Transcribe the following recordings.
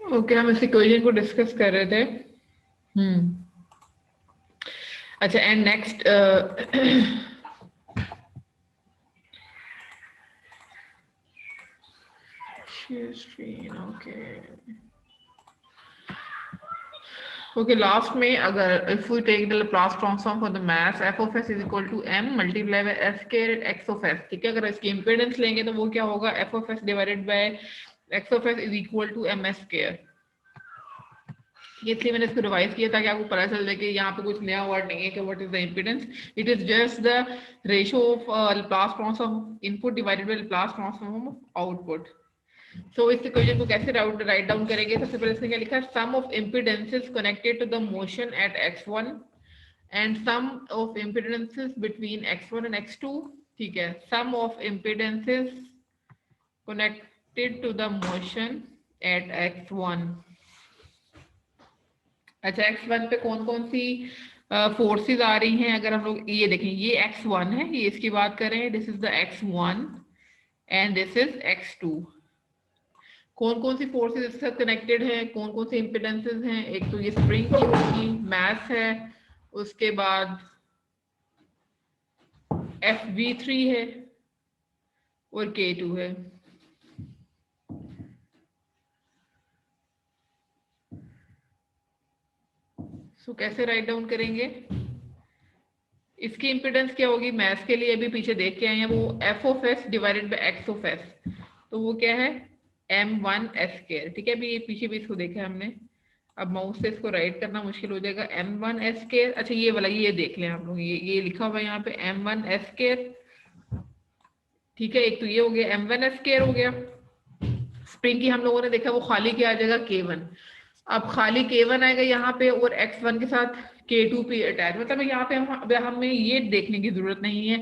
Okay, हम इस equation को डिस्कस कर रहे थे। अच्छा, एंड नेक्स्ट ओके, लास्ट में अगर if we take the Laplace transform for the mass F of S is equal to M multiply by S square X of S, ठीक है। अगर इसकी इम्पीडेंस लेंगे तो वो क्या होगा, F of S divided by X of S is equal to M S square. इसलिए मैंने इसको रिवाइज किया ताकि आपको पता चल जाए कि यहाँ पे कुछ नया वर्ड नहीं है कि what is the impedance. It is just the ratio of Laplace transform input divided by Laplace transform of output. So इस इक्वेशन को कैसे राइट डाउन करेंगे? सबसे पहले इसने क्या लिखा है, sum of impedances connected to the motion at x1 and sum of impedances between x1 and x2, ठीक है। Sum of impedances connected to the motion at x1। अच्छा, x1 पे कौन कौन सी फोर्सेस आ रही हैं? अगर हम लोग ये देखें, ये x1 है, ये इसकी बात करें, this is the x1 and this is x2। कौन कौन सी फोर्सेस इसके साथ कनेक्टेड है, कौन कौन सी इम्पिडेंसेस हैं? एक तो ये स्प्रिंग की होगी, मास है, उसके बाद FV3 है और K2 है। सो कैसे राइट डाउन करेंगे? इसकी इम्पिडेंस क्या होगी? मैथ के लिए अभी पीछे देख के आए हैं, वो F of S divided by X of S, तो वो क्या है, m1s², ठीक है। अभी ये पीछे भी इसको देखा है हमने। अब माउस से इसको राइट करना मुश्किल हो जाएगा, m1s²। अच्छा, ये वाला ये देख लें आप लोग, ये लिखा हुआ है यहाँ पे m1s², ठीक है। एक तो ये हो गया, m1s² हो गया। स्प्रिंग की हम लोगों ने देखा वो खाली क्या आ जाएगा, K1। अब खाली K1 आएगा यहाँ पे और x1 के साथ K2 पे अटैच, मतलब यहाँ पे हमें ये देखने की जरूरत नहीं है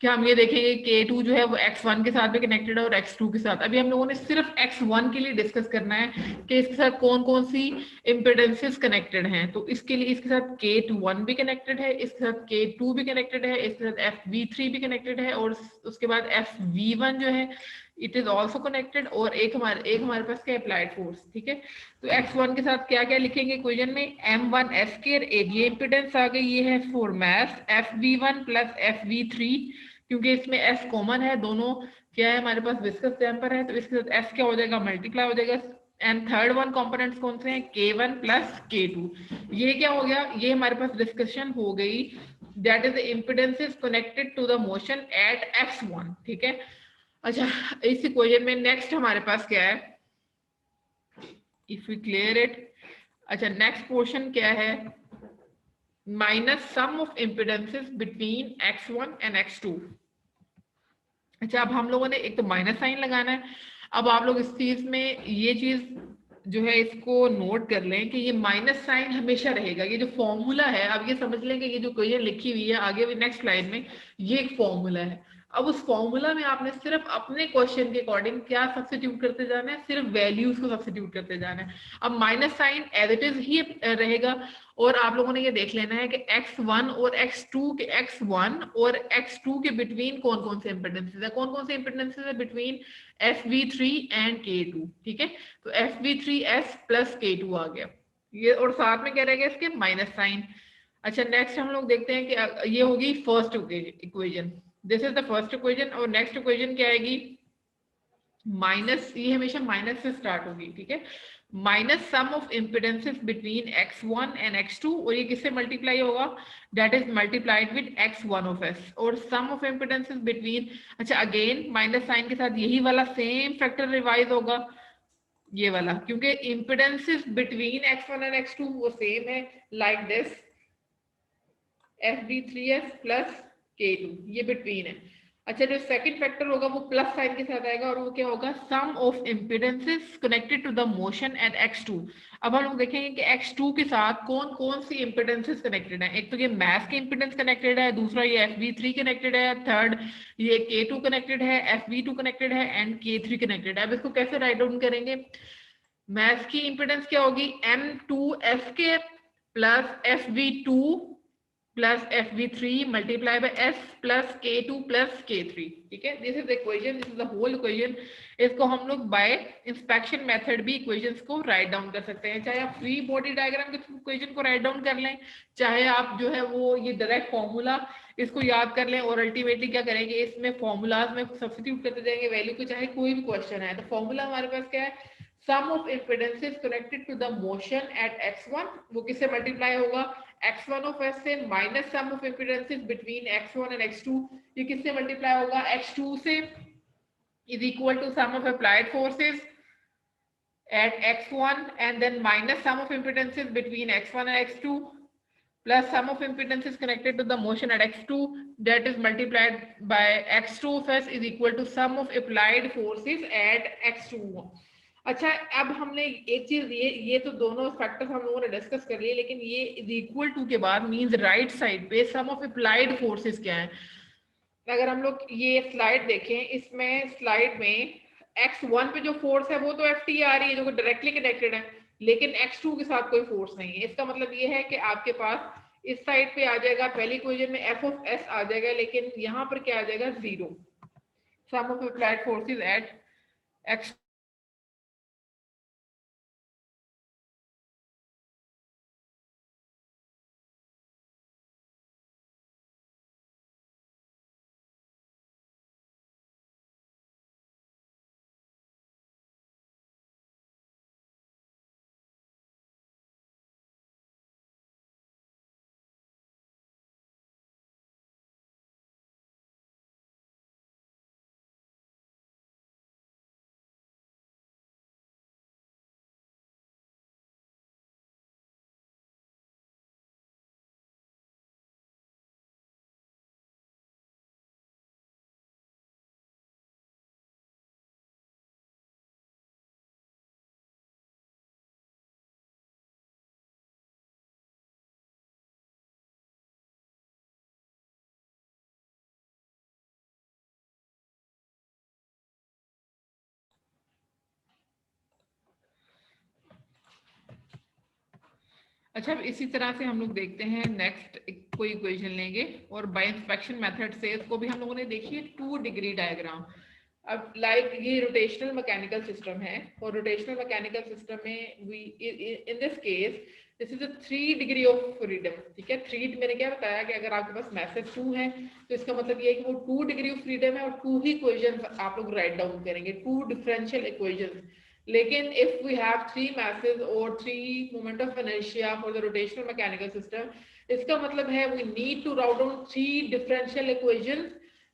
कि हम ये देखेंगे K2 जो है वो x1 के साथ भी कनेक्टेड है और x2 के साथ। अभी हम लोगों ने सिर्फ x1 के लिए डिस्कस करना है कि इसके साथ कौन कौन सी इम्पिडेंसेस कनेक्टेड हैं। तो इसके लिए इसके साथ K1 भी कनेक्टेड है, इसके साथ K2 भी कनेक्टेड है, इसके साथ FV3 भी कनेक्टेड है और उसके बाद FV1 जो है इट इज ऑल्सो कनेक्टेड, और एक हमारे पास क्या, अप्लाइड फोर्स, ठीक है। तो x1 के साथ क्या क्या लिखेंगे इक्वेशन में, m1s², एक ये इम्पिडेंस आ गई, ये है for mass, FV1 plus FV3, क्योंकि इसमें s कॉमन है, दोनों क्या है हमारे पास, विस्कस टेम्पर है, तो इसके साथ s क्या हो जाएगा, मल्टीप्लाई हो जाएगा। एंड थर्ड वन कंपोनेंट्स कौन से हैं, K1 प्लस K2। ये क्या हो गया, ये हमारे पास डिस्कशन हो गई, that is the impedances connected to the motion at x1, ठीक है। अच्छा, इस इक्वेशन में नेक्स्ट हमारे पास क्या है, इफ वी क्लियर इट। अच्छा, नेक्स्ट पोर्शन क्या है, minus sum of impedances between x1 and x2। अच्छा, अब हम लोगों ने एक तो माइनस साइन लगाना है। अब आप लोग इस चीज में ये चीज जो है इसको नोट कर लें कि ये माइनस साइन हमेशा रहेगा, ये जो फॉर्मूला है, अब ये समझ लें कि ये जो क्वेश्चन लिखी हुई है आगे भी नेक्स्ट लाइन में, ये एक फॉर्मूला है। अब उस फॉर्मूला में आपने सिर्फ अपने क्वेश्चन के अकॉर्डिंग क्या सब्स्टिट्यूट करते जाना है, सिर्फ वैल्यूज को सब्स्टिट्यूट करते जाना है। अब minus sine as it is ही रहेगा, और आप लोगों ने ये देख लेना है कि x1 और x1 और x2 के बिटवीन कौन कौन से इम्पिडेंसेस है, कौन कौन से इम्पिडेंसेस है बिटवीन FV3 एंड K2, ठीक है। तो FV3s प्लस K2 आ गया ये, और साथ में क्या रहेगा इसके, माइनस साइन। अच्छा, नेक्स्ट हम लोग देखते हैं कि ये होगी first equation, this is the first equation, और नेक्स्ट इक्वेशन क्या आएगी, माइनस, ये हमेशा माइनस से स्टार्ट होगी, ठीक है। Minus sum of impedances between x1 and x2, और ये किससे मल्टीप्लाई होगा, that is multiplied with x1 of s, और सम ऑफ इम्पिडेंसेस बिटवीन, अच्छा अगेन माइनस साइन के साथ यही वाला सेम फैक्टर रिवाइज होगा, ये वाला, क्योंकि impedances between x1 and x2 वो सेम है, like this FV3s plus K2, ये बिटवीन है। अच्छा, जो सेकंड फैक्टर होगा वो प्लस साइन के साथ आएगा, और वो क्या होगा, sum of impedances connected to the motion at x2। अब हम लोग देखेंगे कि x2 के साथ कौन कौन सी इम्पिडेंसेस कनेक्टेड है। एक तो ये मास के इम्पिडेंस कनेक्टेड है, दूसरा ये FV3 कनेक्टेड है, थर्ड ये K2 कनेक्टेड है, FV2 कनेक्टेड है एंड K3 कनेक्टेड है। अब इसको कैसे राइट डाउन करेंगे, मास की इम्पिडेंस क्या होगी, M2s² plus FV2 plus FV3 multiply by S plus K2 plus K3, ठीक है। This is equation, this is the whole equation. इसको हम लोग बाय इंस्पेक्शन मेथड भी इक्वेशंस को राइट डाउन कर सकते हैं, चाहे आप फ्री बॉडी डायग्राम के थ्रू इक्वेशन को राइट डाउन कर लें, चाहे आप जो है वो ये डायरेक्ट फॉर्मूला इसको याद कर लें, और अल्टीमेटली क्या करेंगे, इसमें फॉर्मूलाज में सब्स्टिट्यूट करते जाएंगे वैल्यू को, चाहे कोई भी क्वेश्चन है। तो फॉर्मूला हमारे पास क्या है, sum of impedances connected to the motion at x1, वो किससे मल्टीप्लाई होगा, x1 ऑफ s से, minus sum of impedances between x1 and x2, ये किससे मल्टीप्लाई होगा, x2 से, is equal to sum of applied forces at x1 and then minus sum of impedances between x1 and x2 plus sum of impedances connected to the motion at x2, that is multiplied by x2 of s is equal to sum of applied forces at x2। अच्छा, अब हमने एक चीज, ये तो दोनों factors हम लोगों ने डिस्कस कर लिए, लेकिन ये इज इक्वल टू के बाद मींस राइट साइड पे सम ऑफ अप्लाइड फोर्सेस क्या है। अगर हम लोग ये स्लाइड देखें, इसमें स्लाइड में x1 पे जो फोर्स है वो तो Ft आ रही है जो डायरेक्टली कनेक्टेड है, लेकिन x2 के साथ कोई फोर्स नहीं है। इसका मतलब ये है कि आपके पास इस साइड पे आ जाएगा, पहली इक्वेशन में f ऑफ s आ जाएगा, लेकिन यहाँ पर क्या आ जाएगा, zero, sum of applied forces at x। अच्छा, अब इसी तरह से हम लोग देखते हैं नेक्स्ट कोई इक्वेशन लेंगे, और बाय इंस्पेक्शन मेथड से इसको भी हम लोगों ने देखी है 2 डिग्री डायग्राम। अब लाइक ये रोटेशनल मैकेनिकल सिस्टम है, और रोटेशनल मैकेनिकल सिस्टम में we in this case this is a 3 degree of freedom, ठीक है। 3 मैंने क्या बताया कि अगर आपके पास मैसेज 2 है तो इसका मतलब ये है कि वो 2 डिग्री ऑफ फ्रीडम है, और 2 ही इक्वेशन आप लोग राइट डाउन करेंगे, 2 डिफरेंशियल इक्वेशन। लेकिन if we have 3 masses or 3 moment of inertia for the rotational mechanical system, इसका मतलब है we need to write down 3 differential equations,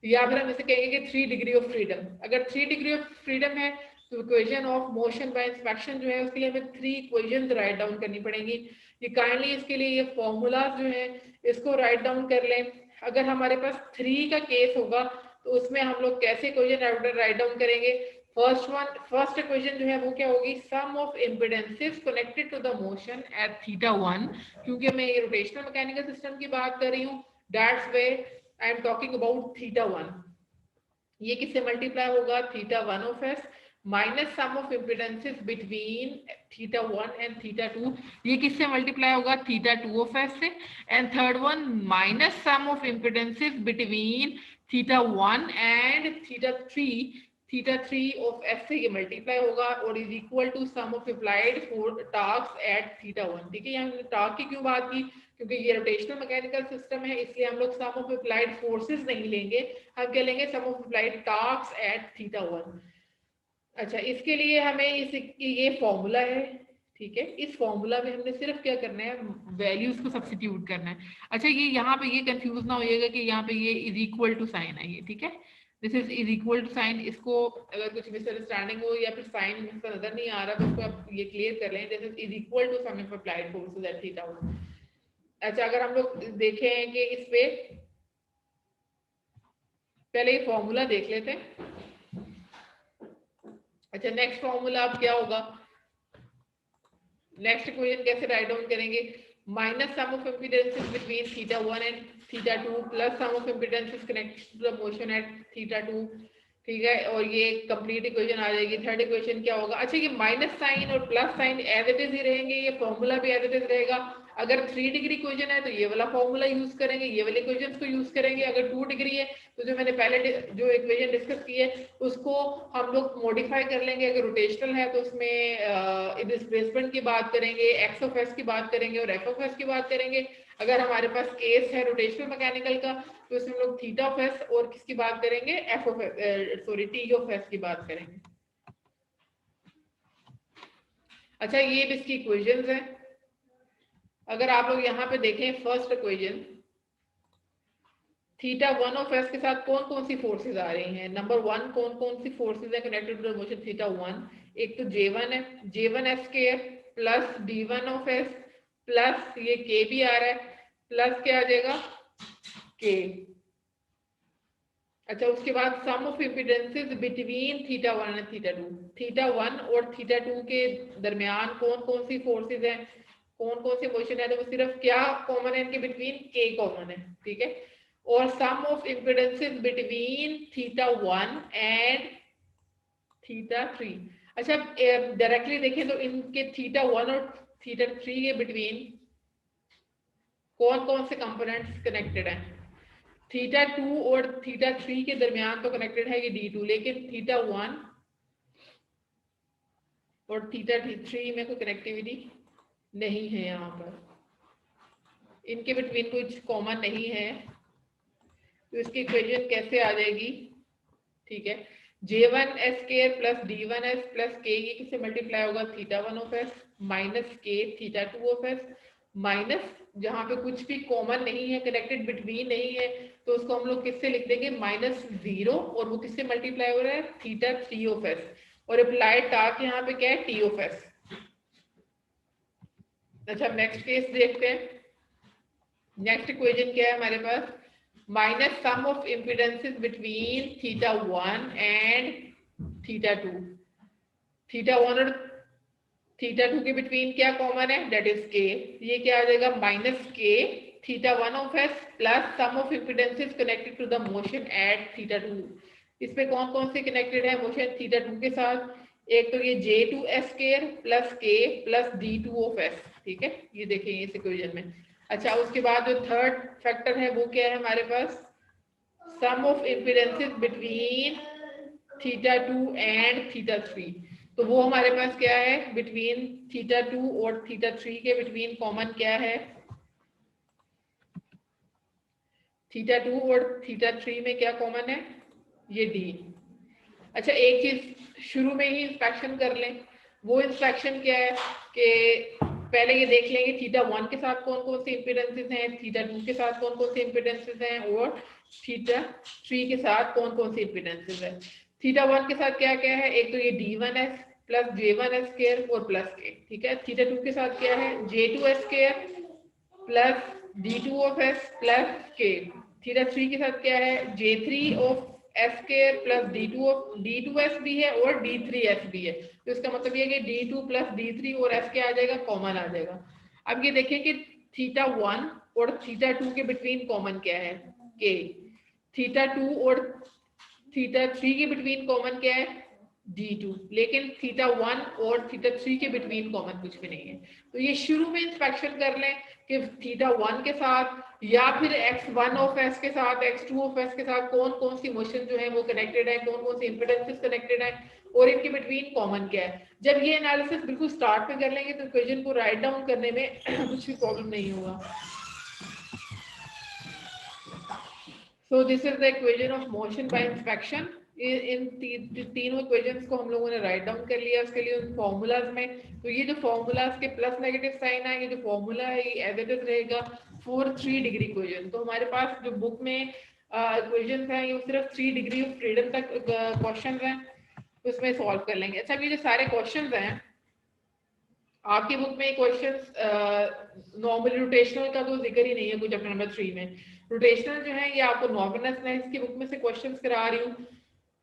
या फिर हम इसे कहेंगे कि 3 डिग्री ऑफ फ्रीडम। अगर 3 डिग्री ऑफ फ्रीडम है तो equation of motion by inspection जो है उसके लिए हमें 3 इक्वेशंस राइट डाउन करनी पड़ेंगी। ये काइंडली इसके लिए ये फॉर्मूलाज जो है इसको राइट डाउन कर लें। अगर हमारे पास 3 का केस होगा तो उसमें हम लोग कैसे इक्वेशन राइट डाउन करेंगे। फर्स्ट इक्वेशन जो है वो क्या होगी, sum of impedances connected to the motion at θ1, क्योंकि मैं ये रोटेशनल मैकेनिकल सिस्टम की बात कर रही हूँ, that's way I am talking about θ1। ये किससे मल्टीप्लाई होगा, θ1 of s minus sum of impedances between θ1 and θ2, ये किससे मल्टीप्लाई होगा, θ2 ऑफ s से। And third one minus sum of impedances between θ1 and θ3, θ3 of s से ये मल्टीप्लाई होगा, और is equal to sum of applied torques at θ1, ठीक है। यहाँ टॉर्क की क्यों बात की, क्योंकि ये रोटेशनल मैकेनिकल सिस्टम है, इसलिए हम लोग सम ऑफ अप्लाइड फोर्सेस नहीं लेंगे, हम क्या लेंगे, सम ऑफ अप्लाइड टॉर्क्स एट θ1। अच्छा, इसके लिए हमें ये फॉर्मूला है, ठीक है। इस फॉर्मूला में हमने सिर्फ क्या करना है, वैल्यूज को सब्स्टिट्यूट करना है। अच्छा, ये यहाँ पे ये कंफ्यूज ना होइएगा कि यहाँ पे ये इज इक्वल टू साइन है, ये ठीक है, this is equal to sine. इसको अगर कुछ मिसअंडरस्टैंडिंग हो या फिर साइन नजर नहीं आ रहा तो उसको आप ये क्लियर कर लें, this is equal to sum of applied forces at θ1। अच्छा, अगर हम लोग देखें कि इस पे पहले ये फॉर्मूला देख लेते हैं। अच्छा, नेक्स्ट फॉर्मूला अब क्या होगा, नेक्स्ट इक्वेशन कैसे राइट डाउन करेंगे, minus sum of impedances between θ1 and θ2 plus sum of impedances connected to the motion at θ2, ठीक है। और ये कंप्लीट इक्वेशन आ जाएगी। थर्ड इक्वेशन क्या होगा, अच्छा ये माइनस साइन और plus sign as it is ही रहेंगे, ये फॉर्मूला भी एज इट इज रहेगा। अगर 3 डिग्री इक्वेशन है तो ये वाला फॉर्मूला यूज करेंगे, ये वाले इक्वेशंस को यूज करेंगे। अगर 2 डिग्री है तो जो मैंने पहले जो इक्वेशन डिस्कस की है उसको हम लोग मॉडिफाई कर लेंगे। अगर रोटेशनल है तो उसमें डिस्प्लेसमेंट की बात करेंगे, एक्स ऑफ एस की बात करेंगे और एफ ऑफ एस की बात करेंगे। अगर हमारे पास केस है रोटेशनल मैकेनिकल का तो इसमें हम लोग थीटा ऑफ एस और किसकी बात करेंगे, F of S, sorry T of S की बात करेंगे। अच्छा, ये भी इसकी इक्वेशंस है। अगर आप लोग यहाँ पे देखें first equation, theta 1 of S के साथ कौन कौन सी फोर्सेज आ रही हैं। नंबर 1 कौन कौन सी फोर्सेज है connected to the motion theta 1। एक तो J1 है, J1 S square plus D1 of S plus ये K भी आ रहा है प्लस क्या आ जाएगा K। अच्छा, उसके बाद sum of impedances between theta 1 and theta 2। Theta 1 और थीटा 2 के दरमियान कौन कौन सी फोर्सेज हैं, कौन कौन सी मोशन है, तो वो सिर्फ क्या कॉमन है इनके बिटवीन, K कॉमन है, ठीक है। और sum of impedances between theta 1 and theta 3। अच्छा, डायरेक्टली देखें तो इनके थीटा 1 और थीटा 3 के बिटवीन कौन कौन से कंपोनेंट्स कनेक्टेड हैं। थीटा 2 और थीटा 3 के दरमियान तो कनेक्टेड है ये D2, लेकिन थीटा 1 और थीटा 3 में कोई कनेक्टिविटी नहीं है। यहाँ पर इनके बिटवीन कुछ कॉमन नहीं है, तो इसकी इक्वेशन कैसे आ जाएगी, ठीक है। J1 S square plus D1 S plus K, ये किससे मल्टीप्लाई होगा, theta 1 of S minus K theta 2 of S minus, जहां पे कुछ भी कॉमन नहीं है, कनेक्टेड बिटवीन नहीं है, तो उसको हम लोग किससे लिख देंगे, -0, और वो किससे मल्टीप्लाई हो रहा है, थीटा 3 ऑफ एस, और अप्लाइड टास्क यहाँ पे क्या है, T ऑफ एस। अच्छा, नेक्स्ट केस देखते हैं। नेक्स्ट इक्वेशन क्या है हमारे पास, minus sum of impedances between theta 1 and theta 2। Theta 1 और थीटा 2 के बिटवीन क्या कॉमन है, दैट इज K। ये क्या आ जाएगा, minus K theta 1 of S plus sum of impedances connected to the motion at theta 2। इसमें कौन कौन से कनेक्टेड है मोशन थीटा 2 के साथ, एक तो ये J2 S square plus K plus D2 of S, ठीक है, ये देखेंगे इस इक्वेशन में। अच्छा, उसके बाद जो थर्ड फैक्टर है वो क्या है हमारे पास, sum of impedances between theta 2 and theta 3। तो वो हमारे पास क्या है, बिटवीन थीटा 2 और थीटा 3 के बिटवीन कॉमन क्या है, थीटा 2 और थीटा 3 में क्या कॉमन है, ये D। अच्छा, एक चीज शुरू में ही इंस्पेक्शन कर लें, वो इंस्पेक्शन क्या है कि पहले ये देख लेंगे थीटा 1 के साथ कौन कौन से इम्पीडेंसेस हैं, थीटा 2 के साथ कौन कौन से इम्पीडेंसेस हैं, और थीटा 3 के साथ कौन कौन से इम्पीडेंसेस हैं। थीटा 1 के साथ क्या क्या है, एक तो ये D1s प्लस J1s स्क्वायर और प्लस K, ठीक है। थीटा 2 के साथ क्या है, J2s square plus D2 of S plus K। Theta 3 के साथ क्या है, J3 of S square plus D2s भी है और D3s भी है, तो इसका मतलब ये है कि D2 प्लस D3 और S क्या आ जाएगा, कॉमन आ जाएगा। अब ये देखें कि थीटा 1 और थीटा 2 के बिटवीन कॉमन क्या है, K। थीटा 2 और थीटा 3 के बिटवीन कॉमन क्या है, D2, लेकिन थीटा 1 और थीटा 3 के बिटवीन कॉमन कुछ भी नहीं है। तो ये शुरू में इंस्पेक्शन कर लें कि थीटा 1 के साथ या फिर x1 ऑफ s के साथ x2 ऑफ s के साथ कौन कौन सी मोशन जो है वो कनेक्टेड है, कौन कौन सी इंपीडेंसेस कनेक्टेड है और इनके बिटवीन कॉमन क्या है। जब ये एनालिसिस बिल्कुल स्टार्ट में कर लेंगे तो इक्वेशन को राइट डाउन करने में कुछ भी प्रॉब्लम नहीं होगा। So this is the equation of motion by inspection. इन तीनों इक्वेशंस को हम लोगों ने राइट डाउन कर लिया उसके लिए फॉर्मूलाज में। तो ये जो फॉर्मूलाज के प्लस नेगेटिव साइन है, ये जो फॉर्मूला है ये एज इट इज रहेगा फॉर 3 डिग्री इक्वेशन। तो हमारे पास जो बुक में इक्वेशंस हैं ये सिर्फ 3 डिग्री ऑफ फ्रीडम तक क्वेश्चंस हैं, उसमें सॉल्व कर लेंगे। अच्छा, ये जो सारे क्वेश्चंस हैं आपकी बुक में क्वेश्चंस नॉर्मली रोटेशनल का तो जिक्र ही नहीं है कुछ चैप्टर नंबर 3 में। रोटेशनल जो है ये आपको नॉर्मलनेस की बुक में से क्वेश्चंस करा रही हूँ,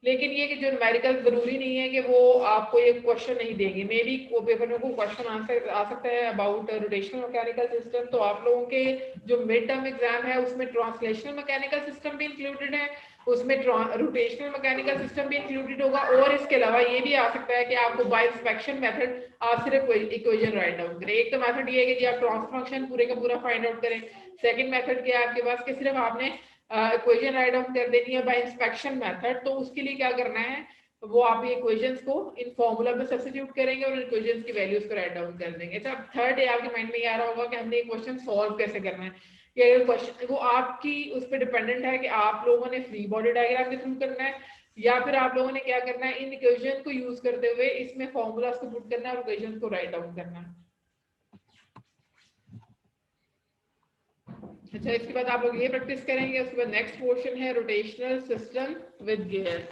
लेकिन ये कि जो न्यूमेरिकल जरूरी नहीं है कि वो आपको ये क्वेश्चन नहीं देंगे। मे बी को पेपर में कोई क्वेश्चन आ सकता है अबाउट रोटेशनल मैकेनिकल सिस्टम। तो आप लोगों के जो मिड टर्म एग्जाम है उसमें ट्रांसलेशनल मैकेनिकल सिस्टम भी इंक्लूडेड है उसमें रोटेशनल मैकेनिकल सिस्टम भी इंक्लूडेड होगा, और इसके अलावा ये भी आ सकता है कि आपको बाय इंस्पेक्शन मेथड आप सिर्फ इक्वेशन राइट डाउन करें। एक तो मेथड ये है कि जी आप ट्रांसफर फंक्शन पूरे का पूरा फाइंड आउट करें। सेकंड मेथड क्या है आपके पास कि सिर्फ आपने इक्वेशन राइट डाउन कर देनी है बाय इंस्पेक्शन मेथड। तो उसके लिए क्या करना है, वो आप ये इक्वेशंस को इन फॉर्मूला में सब्स्टिट्यूट करेंगे और इक्वेशंस की वैल्यूज को राइट डाउन कर देंगे। तो अब थर्ड है आपके माइंड में ये आ रहा होगा कि हमने ये क्वेश्चन सॉल्व कैसे करना है। ये क्वेश्चन वो आपकी उस पर डिपेंडेंट है कि आप लोगों ने फ्री बॉडी डायग्राम के थ्रू करना है, या फिर आप लोगों ने क्या करना है, इन इक्वेशन को यूज करते हुए इसमें फॉर्मूलाज को पुट करना है और इक्वेशन को राइट डाउन करना है। अच्छा, इसके बाद आप लोग ये प्रैक्टिस करेंगे। उसके बाद नेक्स्ट पोर्शन है रोटेशनल सिस्टम विद गियर।